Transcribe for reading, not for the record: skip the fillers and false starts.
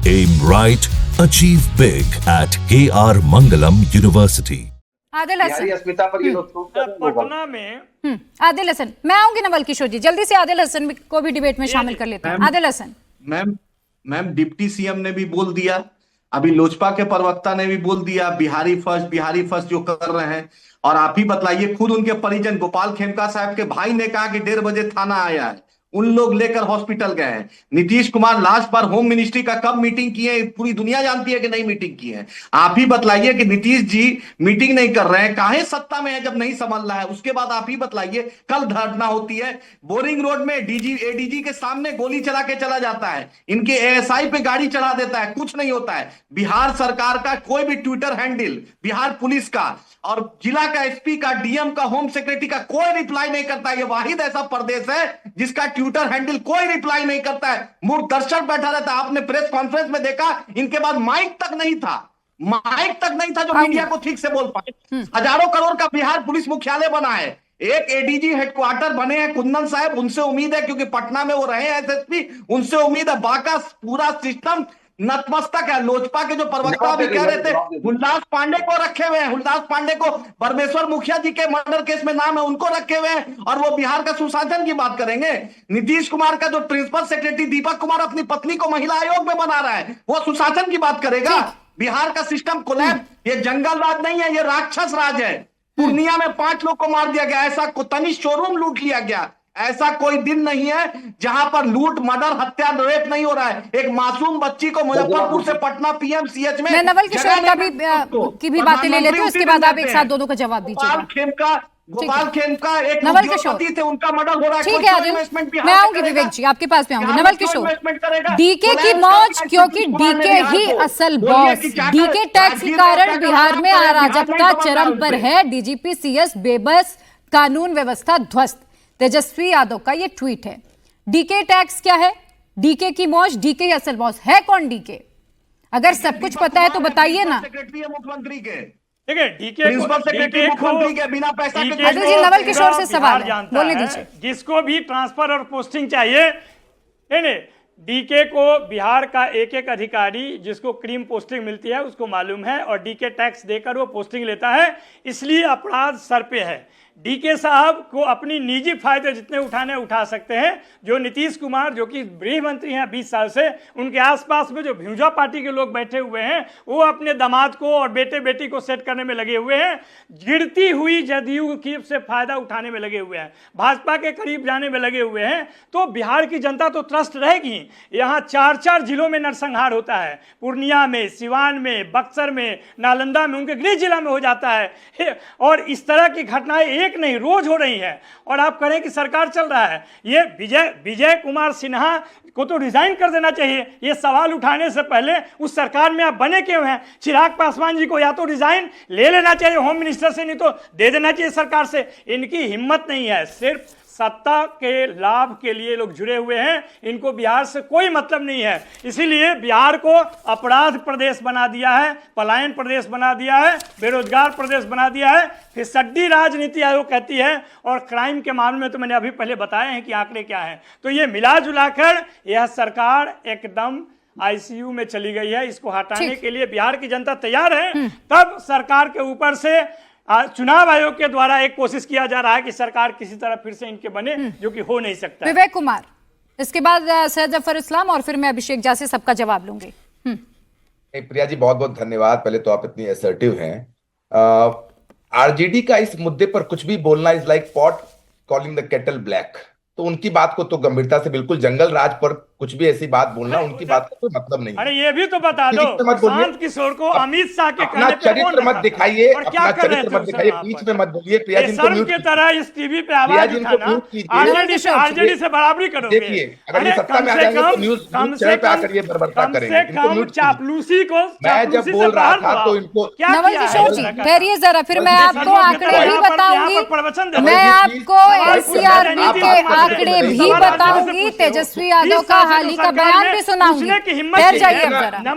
Aim right, achieve big at KR Mangalam University. Adil Hasan, अस्मिता पर ये लोग पटना में आदिल हसन, मैं आऊंगी नवल किशोर जी, जल्दी से आदिल हसन को भी डिबेट में शामिल कर लेते हैं। Adil Hasan ma'am deputy CM ने भी बोल दिया, अभी लोजपा के प्रवक्ता ने भी बोल दिया बिहारी फर्स्ट जो कर रहे हैं। और आप ही बतलाइए, खुद उनके परिजन गोपाल खेमका साहब के भाई ने कहा कि 1:30 बजे थाना आया है, उन लोग लेकर हॉस्पिटल गए हैं। नीतीश कुमार लास्ट बार होम मिनिस्ट्री का कब मीटिंग किए, पूरी दुनिया जानती है कि नहीं मीटिंग की है। आप ही बतलाइए कि नीतीश जी मीटिंग नहीं कर रहे हैं, काहे सत्ता में है जब नहीं संभल रहा है। उसके बाद आप ही बतलाइए, कल धरना होती है बोरिंग रोड में, एडीजी के सामने गोली चला के चला जाता है, इनके एएसआई पे गाड़ी चढ़ा देता है, कुछ नहीं होता है। बिहार सरकार का कोई भी ट्विटर हैंडल, बिहार पुलिस का और जिला का एसपी का, डीएम का, होम सेक्रेटरी का कोई रिप्लाई नहीं करता है। ये वाहिद ऐसा प्रदेश है जिसका ट्विटर हैंडल कोई रिप्लाई नहीं करता है, मूक दर्शक बैठा रहता है। आपने प्रेस कॉन्फ्रेंस में देखा, इनके बाद माइक तक नहीं था जो मीडिया को ठीक से बोल पाए। हजारों करोड़ का बिहार पुलिस मुख्यालय बना है, एक एडीजी हेडक्वार्टर बने हैं कुंदन साहब, उनसे उम्मीद है, क्योंकि पटना में वो रहे एसएसपी, उनसे उम्मीद है। बाका पूरा सिस्टम नतमस्तक है। लोजपा के जो प्रवक्ता भी कह रहे थे, हुलदास पांडे को रखे हुए हैं, हुलदास पांडे को परमेश्वर मुखिया जी के मर्डर केस में नाम है, उनको रखे हुए हैं, और वो बिहार का सुशासन की बात करेंगे। नीतीश कुमार का जो प्रिंसिपल सेक्रेटरी दीपक कुमार अपनी पत्नी को महिला आयोग में बना रहा है, वो सुशासन की बात करेगा। बिहार का सिस्टम कोलैप्स, ये जंगल राज नहीं है, ये राक्षस राज है। पूर्णिया में 5 लोग को मार दिया गया, ऐसा तनिष्क शोरूम लूट लिया गया। ऐसा कोई दिन नहीं है जहां पर लूट, मर्डर, हत्या, रेप नहीं हो रहा है। एक मासूम बच्ची को मुजफ्फरपुर से पटना पीएमसीएच में, मैं नवल किशोर की भी बातें ले लेती हूँ, उसके बाद आप एक साथ दोनों का जवाब दीजिएगा। गोपाल खेमका एक नवल किशोर थे, उनका मर्डर हो रहा है। ठीक है आदिल, मैं आऊंगी विवेक जी, आपके पास में आऊंगी। नवल किशोर, डीके की मौज, क्योंकि डीके ही असल बॉस। डीके टैक्स के कारण बिहार में अराजकता चरम पर है, डीजीपी सीएस बेबस, कानून व्यवस्था ध्वस्त। तेजस्वी यादव का ये ट्वीट है। डीके टैक्स क्या है, डीके की मौज, डीके ही असल बॉस है। कौन डीके? अगर सब कुछ पता है तो बताइए ना। सेक्रेटरी है मुख्यमंत्री के, ठीक है, डीके प्रिंसिपल सेक्रेटरी मुख्यमंत्री के, बिना पैसा के। आदिल जी, नवल किशोर से सवाल है, बोलने दीजिए। जिसको भी ट्रांसफर और पोस्टिंग चाहिए, डीके को बिहार का एक एक अधिकारी जिसको क्रीम पोस्टिंग मिलती है उसको मालूम है, और डीके टैक्स देकर वो पोस्टिंग लेता है, इसलिए अपराध सर पे है। डीके साहब को अपनी निजी फायदे जितने उठाने उठा सकते हैं। जो नीतीश कुमार जो कि गृह मंत्री हैं 20 साल से, उनके आसपास में जो भिंजा पार्टी के लोग बैठे हुए हैं, वो अपने दामाद को और बेटे बेटी को सेट करने में लगे हुए हैं। गिरती हुई जदयू की से फायदा उठाने में लगे हुए हैं, भाजपा के करीब जाने में लगे हुए हैं। तो बिहार की जनता तो त्रस्त रहेगी। यहाँ 4 जिलों में नरसंहार होता है, पूर्णिया में, सिवान में, बक्सर में, नालंदा में, उनके गृह जिला में हो जाता है। और इस तरह की घटनाएं एक नहीं रोज हो रही है। और आप कहें कि सरकार चल रहा है, ये विजय कुमार सिन्हा को तो रिजाइन कर देना चाहिए। ये सवाल उठाने से पहले उस सरकार में आप बने क्यों हैं? चिराग पासवान जी को या तो रिजाइन ले लेना चाहिए होम मिनिस्टर से, नहीं तो दे देना चाहिए सरकार से। इनकी हिम्मत नहीं है, सिर्फ सत्ता के लाभ के लिए लोग जुड़े हुए हैं, इनको बिहार से कोई मतलब नहीं है। इसीलिए बिहार को अपराध प्रदेश बना दिया है, पलायन प्रदेश बना दिया है, बेरोजगार प्रदेश बना दिया है। फिर सड्डी राजनीति आयोग कहती है, और क्राइम के मामले में तो मैंने अभी पहले बताए हैं कि आंकड़े क्या हैं। तो ये मिला जुलाकर यह सरकार एकदम आईसीयू में चली गई है। इसको हटाने के लिए बिहार की जनता तैयार है। तब सरकार के ऊपर से चुनाव आयोग के द्वारा एक कोशिश किया जा रहा है कि सरकार किसी तरह फिर से इनके बने, जो कि हो नहीं सकता। विवेक कुमार, इसके बाद सैयद जफर इस्लाम, और फिर मैं अभिषेक झा से सबका जवाब लूंगी। प्रिया जी बहुत बहुत धन्यवाद। पहले तो आप इतनी असर्टिव हैं। आरजेडी का इस मुद्दे पर कुछ भी बोलना is like pot calling the kettle black. तो उनकी बात को तो गंभीरता से बिल्कुल, जंगल राज पर कुछ भी ऐसी बात बोलना उनकी बात का कोई मतलब नहीं। अरे ये भी तो बता दो, प्रशांत किशोर को अमित शाह के अपना चरित्र मत दिखाइए, अपना चरित्र मत दिखाइए, बीच में मत बोलिए। प्रिया जी को म्यूट की तरह इस टीवी पे आवाज उठाना, आरजेडी से बराबरी करोगे। देखिए अगर ये सत्ता में आ जाएंगे तो न्यूज़ चैनल पे आकर ये बर्बरता करेंगे। इनको म्यूट चापलूसी को मैं जब बोल रहा था तो इनको। नवल किशोर जी ठहरिए जरा, फिर मैं आपको आंकड़े भी बताऊंगी, मैं आपको एनसीआरबी के आंकड़े भी बताऊंगी, तेजस्वी यादव का हाल ही का बयान भी सुनाऊंगी। ठहर जाइए अब जरा।